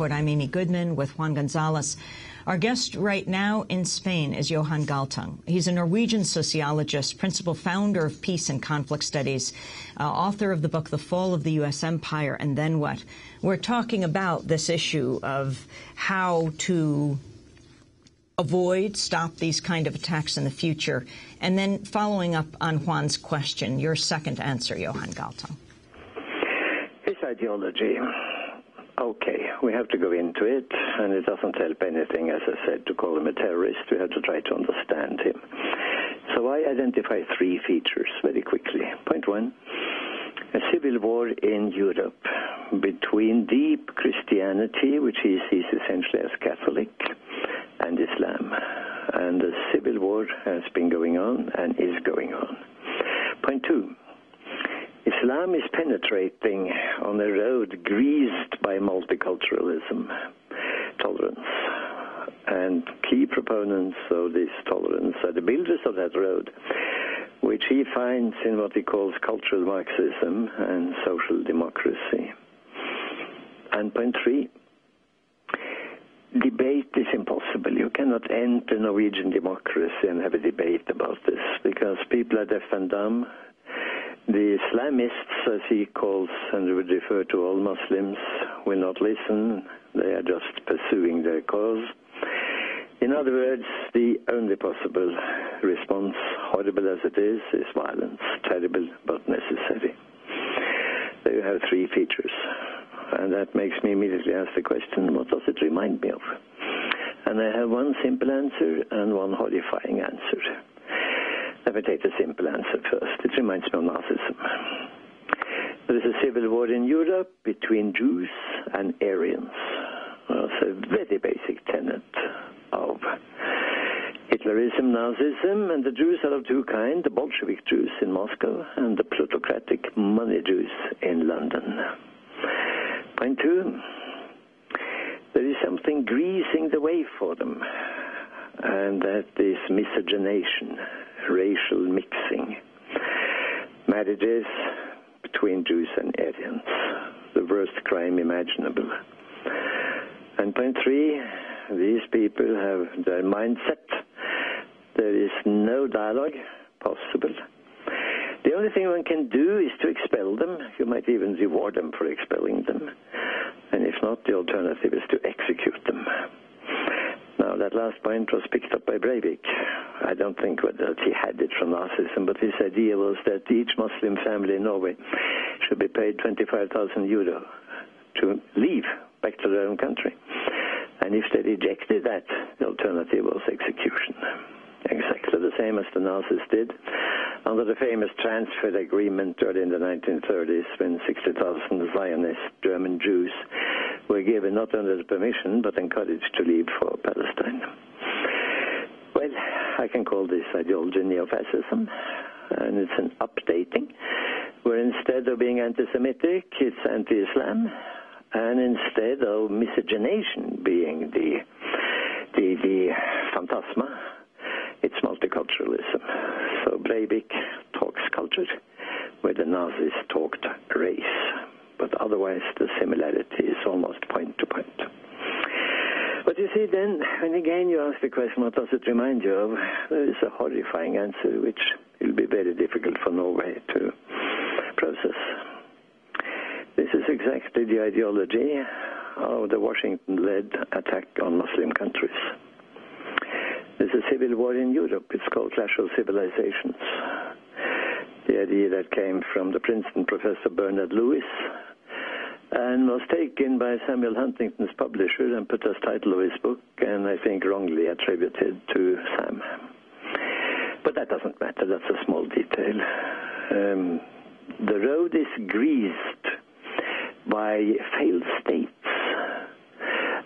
Report. I'm Amy Goodman with Juan Gonzalez. Our guest right now in Spain is Johan Galtung. He's a Norwegian sociologist, principal founder of Peace and Conflict Studies, author of the book The Fall of the U.S. Empire and Then What? We're talking about this issue of how to stop these kind of attacks in the future. And then following up on Juan's question, your second answer, Johan Galtung. His ideology. Okay, we have to go into it, and it doesn't help anything, as I said, to call him a terrorist. We have to try to understand him. So I identify three features very quickly. Point one, a civil war in Europe between deep Christianity, which he sees essentially as Catholic, and Islam. And the civil war has been going on and is going on. Point two, Islam is penetrating on a road greased by multiculturalism, tolerance. And key proponents of this tolerance are the builders of that road, which he finds in what he calls cultural Marxism and social democracy. And point three, debate is impossible. You cannot enter Norwegian democracy and have a debate about this, because people are deaf and dumb. The Islamists, as he calls and would refer to all Muslims, will not listen. They are just pursuing their cause. In other words, the only possible response, horrible as it is violence, terrible but necessary. There you have three features. And that makes me immediately ask the question, what does it remind me of? And I have one simple answer and one horrifying answer. Let me take the simple answer first. It reminds me of Nazism. There is a civil war in Europe between Jews and Aryans. That's a very basic tenet of Hitlerism, Nazism, and the Jews are of two kinds, the Bolshevik Jews in Moscow and the plutocratic money Jews in London. Point two, there is something greasing the way for them, and that is miscegenation, racial mixing, marriages between Jews and Aryans, the worst crime imaginable. And point three, these people have their mindset. There is no dialogue possible. The only thing one can do is to expel them. You might even reward them for expelling them. And if not, the alternative is to execute them. Now, that last point was picked up by Breivik. I don't think that he had it from Nazism, but his idea was that each Muslim family in Norway should be paid 25,000 euro to leave back to their own country. And if they rejected that, the alternative was execution. Exactly the same as the Nazis did under the famous transfer agreement early in the 1930s, when 60,000 Zionist German Jews were given not only the permission but encouraged to leave for Palestine. Well, I can call this ideology neo-fascism, and it's an updating, where instead of being anti-Semitic, it's anti-Islam, and instead of miscegenation being the phantasma, it's multiculturalism. So Breivik talks culture, where the Nazis talked race. But otherwise, the similarity is almost point to point. But you see then, and again you ask the question, what does it remind you of? There is a horrifying answer, which will be very difficult for Norway to process. This is exactly the ideology of the Washington-led attack on Muslim countries. There's a civil war in Europe. It's called Clash of Civilizations. The idea that came from the Princeton professor Bernard Lewis and was taken by Samuel Huntington's publisher and put as title of his book, and I think wrongly attributed to Sam. But that doesn't matter. That's a small detail. The road is greased by failed states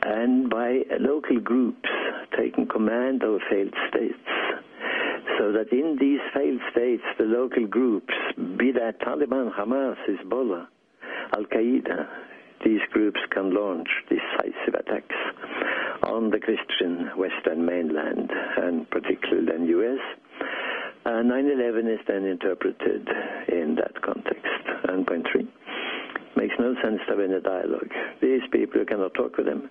and by local groups taking command of failed states, so that in these failed states, the local groups, be that Taliban, Hamas, Hezbollah, Al-Qaeda, these groups can launch decisive attacks on the Christian Western mainland, and particularly in the U.S. 9/11 is then interpreted in that context. And point three, makes no sense to have any dialogue. These people, you cannot talk with them.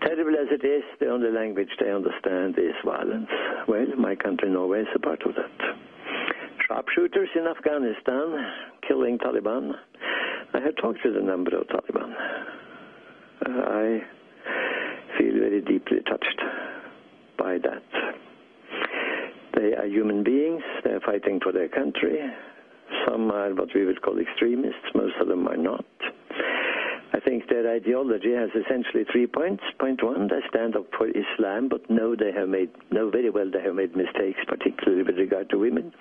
Terrible as it is, the only language they understand is violence. Well, my country, Norway, is a part of that. Sharpshooters in Afghanistan, killing Taliban. I have talked with a number of Taliban. I feel very deeply touched by that. They are human beings. They are fighting for their country. Some are what we would call extremists. Most of them are not. I think their ideology has essentially 3 points. Point one, they stand up for Islam, but know very well they have made mistakes, particularly with regard to women.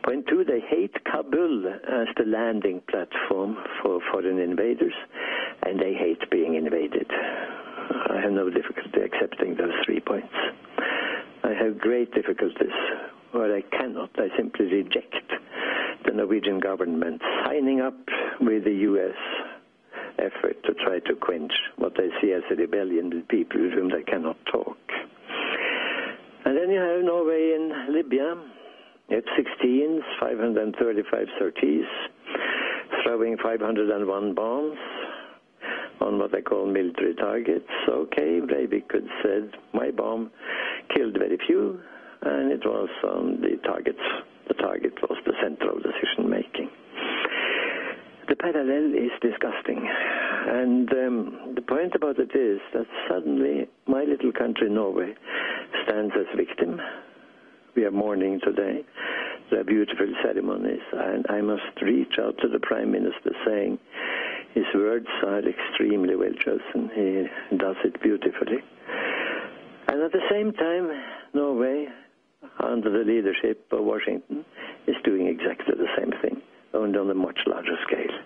Point two, they hate Kabul as the landing platform for foreign invaders, and they hate being invaded. I have no difficulty accepting those 3 points. I have great difficulties where I cannot. I simply reject the Norwegian government signing up with the U.S. effort to try to quench what they see as a rebellion with people with whom they cannot talk. And then you have Norway and Libya, F-16s, 535 sorties, throwing 501 bombs on what they call military targets. Okay, Breivik could said, my bomb killed very few, and it was on the targets. The target was the center of decision-making. The parallel is disgusting. And the point about it is that suddenly my little country, Norway, stands as victim. We are mourning today. There are beautiful ceremonies, and I must reach out to the Prime Minister saying his words are extremely well chosen. He does it beautifully. And at the same time, Norway, under the leadership of Washington, is doing exactly the same thing, only on a much larger scale.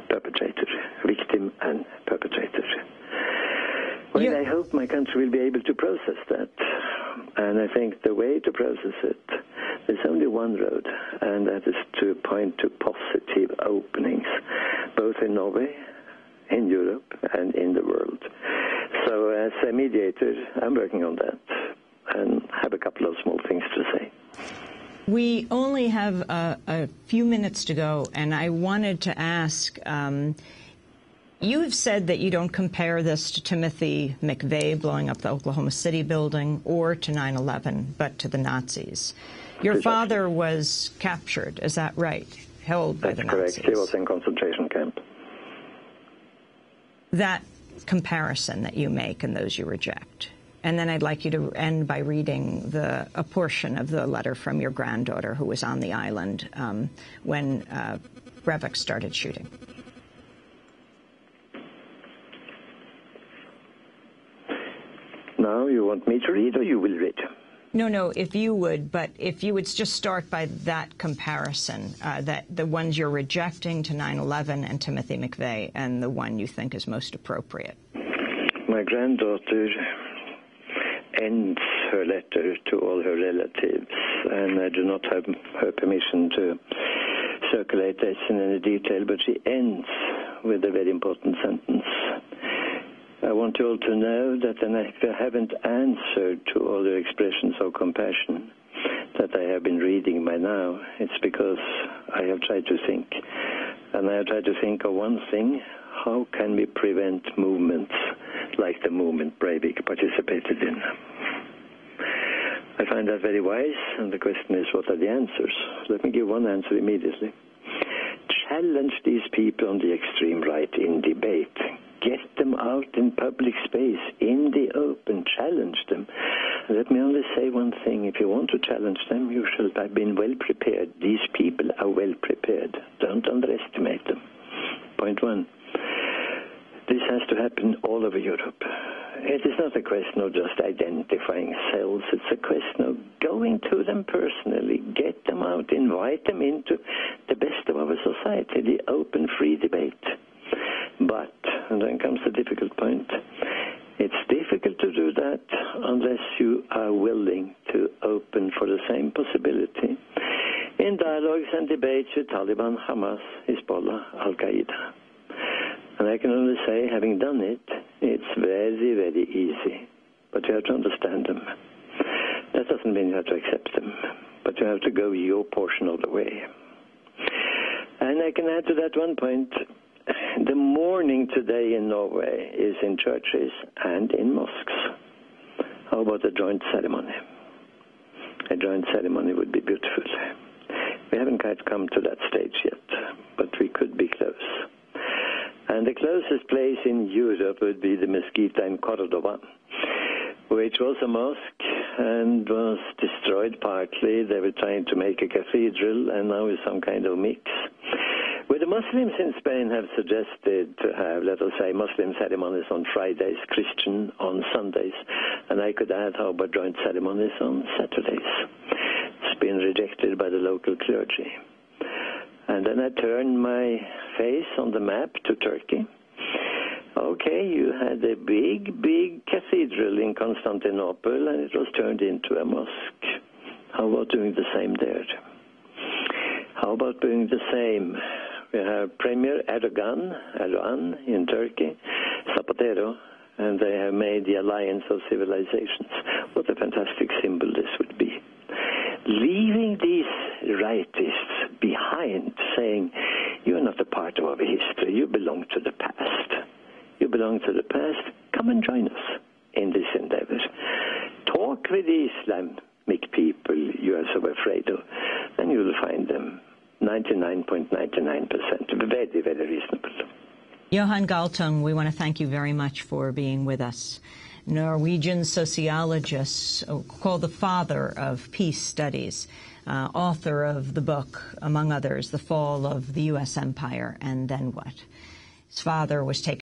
Perpetrator, victim and perpetrator. Well, I hope my country will be able to process that. And I think the way to process it, there's only one road, and that is to point to positive openings, both in Norway, in Europe, and in the world. So as a mediator, I'm working on that, and have a couple of small things to say. We only have a few minutes to go, and I wanted to ask, you have said that you don't compare this to Timothy McVeigh blowing up the Oklahoma City building or to 9/11, but to the Nazis. Your father was captured, is that right? Held by the Nazis. That's correct. He was in concentration camp. That comparison that you make and those you reject. And then I'd like you to end by reading a portion of the letter from your granddaughter who was on the island when Breivik started shooting. Now you want me to read or you will read? No, if you would, but if you would just start by that comparison, that the ones you're rejecting to 9/11 and Timothy McVeigh, and the one you think is most appropriate. My granddaughter ends her letter to all her relatives, and I do not have her permission to circulate this in any detail, but she ends with a very important sentence. I want you all to know that if I haven't answered to all your expressions of compassion that I have been reading by now, it's because I have tried to think. And I have tried to think of one thing: how can we prevent movements like the movement Breivik participated in? I find that very wise, and the question is, what are the answers? Let me give one answer immediately. Challenge these people on the extreme right in debate. Get them out in public space, in the open, challenge them. Let me only say one thing: if you want to challenge them, you should have been well prepared. These people are well prepared. Don't underestimate them. Point one. This has to happen all over Europe. It is not a question of just identifying cells. It's a question of going to them personally, get them out, invite them into the best of our society, the open, free debate. But, and then comes the difficult point, it's difficult to do that unless you are willing to open for the same possibility in dialogues and debates with Taliban, Hamas, Hezbollah, Al-Qaeda. And I can only say, having done it, it's very, very easy. But you have to understand them. That doesn't mean you have to accept them, but you have to go your portion of the way. And I can add to that one point. The mourning today in Norway is in churches and in mosques. How about a joint ceremony? A joint ceremony would be beautiful. We haven't quite come to that stage yet, but we could be close. And the closest place in Europe would be the Mesquita in Cordova, which was a mosque and was destroyed partly. They were trying to make a cathedral, and now is some kind of mix. Where the Muslims in Spain have suggested to have, let us say, Muslim ceremonies on Fridays, Christian on Sundays, and I could add, how about joint ceremonies on Saturdays? It's been rejected by the local clergy. And then I turned my face on the map to Turkey. Okay, you had a big, big cathedral in Constantinople, and it was turned into a mosque. How about doing the same there? How about doing the same? We have Premier Erdogan in Turkey, Zapatero, and they have made the alliance of civilizations. What a fantastic symbol this would be. Leaving these rightists behind, saying, you're not a part of our history, you belong to the past. You belong to the past, come and join us in this endeavor. Talk with the Islamic people you are so afraid of, and you will find them 99.99%, very, very reasonable. Johan Galtung, we want to thank you very much for being with us. Norwegian sociologist, called the father of peace studies, author of the book, among others, The Fall of the U.S. Empire and Then What? His father was taken